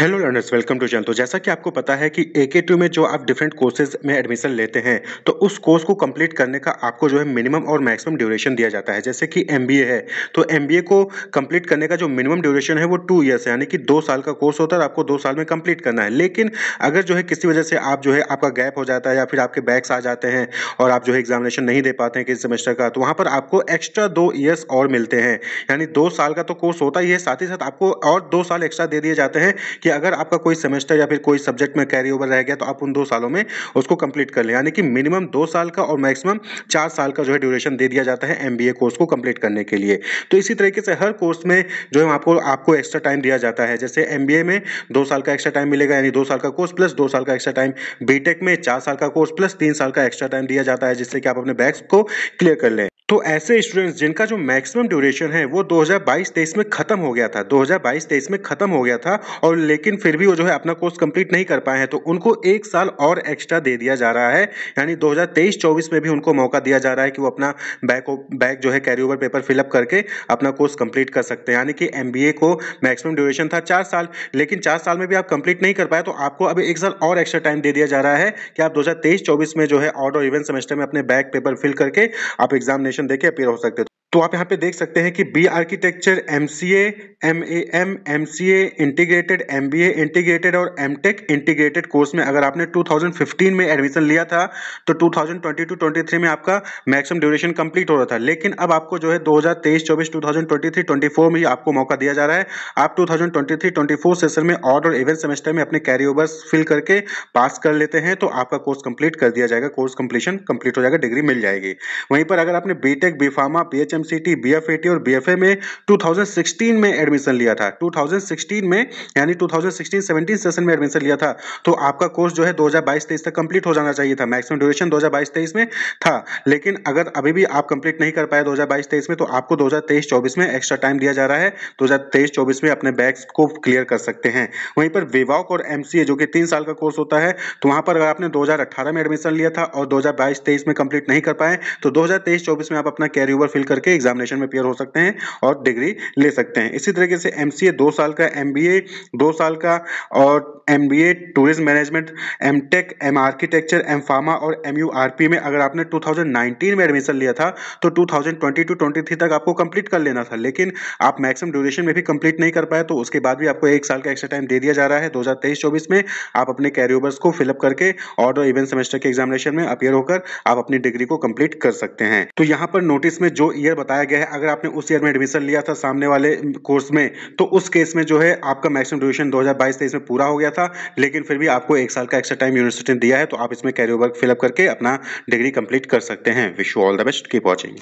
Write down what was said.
Hello learners, welcome to channel. तो जैसा कि आपको पता है कि AK2 में जो आप डिफरेंट कोर्सेज में एडमिशन लेते हैं तो उस कोर्स को कंप्लीट करने का आपको जो है मिनिमम और मैक्सिमम ड्यूरेशन दिया जाता है। जैसे कि MBA है तो MBA को कंप्लीट करने का जो मिनिमम ड्यूरेशन है वो 2 ईयर्स है, यानी कि 2 साल का कोर्स होता है और आपको 2 साल में कंप्लीट करना है। लेकिन अगर जो है किसी वजह से आप जो है आपका गैप हो जाता है या फिर आपके बैक्स आ जाते हैं और आप जो है एग्जामिनेशन नहीं दे पाते हैं किसी सेमेस्टर का, तो वहाँ पर आपको एक्स्ट्रा 2 ईयर्स और मिलते हैं। यानी 2 साल का तो कोर्स होता ही है, साथ ही साथ आपको और 2 साल एक्स्ट्रा दे दिए जाते हैं कि अगर आपका कोई सेमेस्टर या फिर कोई सब्जेक्ट में कैरी ओवर रह गया तो आप उन 2 सालों में उसको कंप्लीट कर लें। यानी कि मिनिमम 2 साल का और मैक्सिमम 4 साल का जो है ड्यूरेशन दे दिया जाता है एमबीए कोर्स को कंप्लीट करने के लिए। तो इसी तरीके से हर कोर्स में जो है आपको आपको एक्स्ट्रा टाइम दिया जाता है। जैसे एमबीए में 2 साल का एक्स्ट्रा टाइम मिलेगा, यानी 2 साल का कोर्स प्लस 2 साल का एक्स्ट्रा टाइम। बीटेक में 4 साल का कोर्स प्लस 3 साल का एक्स्ट्रा टाइम दिया जाता है, जिससे कि आप अपने बैक्स को क्लियर कर लें। तो ऐसे स्टूडेंट्स जिनका जो मैक्सिमम ड्यूरेशन है वो 2022-23 में खत्म हो गया था, 2022-23 में खत्म हो गया था और लेकिन फिर भी वो जो है अपना कोर्स कंप्लीट नहीं कर पाए हैं, तो उनको 1 साल और एक्स्ट्रा दे दिया जा रहा है। यानी 2023-24 में भी उनको मौका दिया जा रहा है कि वो अपना बैक जो है कैरी ओवर पेपर फिलअप करके अपना कोर्स कंप्लीट कर सकते हैं। यानी कि एमबीए को मैक्सिमम ड्यूरेशन था 4 साल, लेकिन 4 साल में भी आप कंप्लीट नहीं कर पाए तो आपको अब 1 साल और एक्स्ट्रा टाइम दे दिया जा रहा है कि आप 2023-24 में जो है ऑड और इवन सेमेस्टर में अपने बैक पेपर फिल करके आप एग्जामिनेशन देके अपीयर हो सकते हो। तो आप यहाँ पे देख सकते हैं कि B architecture, MCA, MAM, MCA integrated, MBA integrated और MTech इंटीग्रेटेड कोर्स में अगर आपने 2015 में एडमिशन लिया था तो 2022-23 में आपका मैक्सिमम ड्यूरेशन कंप्लीट हो रहा था। लेकिन अब आपको जो है 2023-24, 2023-24 में आपको मौका दिया जा रहा है। आप 2023-24 सेशन में ऑड और इवन सेमेस्टर में अपने कैरी ओवर्स फिल करके पास कर लेते हैं तो आपका कोर्स कंप्लीट कर दिया जाएगा, कोर्स कंप्लीशन कंप्लीट हो जाएगा, डिग्री मिल जाएगी। वहीं पर अगर आपने बीटेक, बीफार्मा, BHMCT, BFAT और BFA में 2016 में एडमिशन लिया था, 2016 में यानी 2016-17 सेशन में एडमिशन लिया था, तो आपका कोर्स जो है 2022-23 तक कंप्लीट हो जाना चाहिए था। मैक्सिमम ड्यूरेशन 2022-23 में था, लेकिन अगर अभी भी आप कंप्लीट नहीं कर पाए 2022-23 में तो आपको 2023-24 में एक्स्ट्रा टाइम दिया जा रहा है। 2023-24 में अपने बैक्स को क्लियर कर सकते हैं। वहीं पर विवॉक और MCA जो कि 3 साल का कोर्स होता है, तो वहां पर अगर आपने 2018 में एडमिशन लिया था और 2022-23 में कंप्लीट नहीं कर पाए तो 2023-24 में आप अपना कैरी ओवर फिल करके एग्जामिनेशन में अपीयर हो सकते हैं और डिग्री ले सकते हैं। इसी तरीके से MCA 2 साल का, MBA 2 साल का और MBA tourism management, MTech, M architecture, M pharma और MURP में अगर आपने 2019 में एडमिशन लिया था तो 2022-23 तक आपको कंप्लीट कर लेना था, लेकिन आप मैक्सिमम ड्यूरेशन में भी कंप्लीट नहीं कर पाए तो उसके बाद भी आपको 1 साल का एक्स्ट्रा टाइम दे दिया जा रहा है। 2023-24 में आप अपने कैरी ओवर्स को फिलअप करके ऑड और इवन सेमेस्टर के एग्जामिनेशन में अपीयर होकर आप अपनी डिग्री को कंप्लीट कर सकते हैं। तो यहाँ पर नोटिस में जो ईयर बताया गया है, अगर आपने उस ईयर में एडमिशन लिया था सामने वाले कोर्स में तो उस केस में जो है आपका मैक्सिमम ड्यूरेशन 2022-23 में पूरा हो गया था, लेकिन फिर भी आपको 1 साल का एक्स्ट्रा टाइम यूनिवर्सिटी ने दिया है, तो आप इसमें कैरी ओवर फिलअप करके अपना डिग्री कंप्लीट कर सकते हैं। Wish you all the best, keep watching.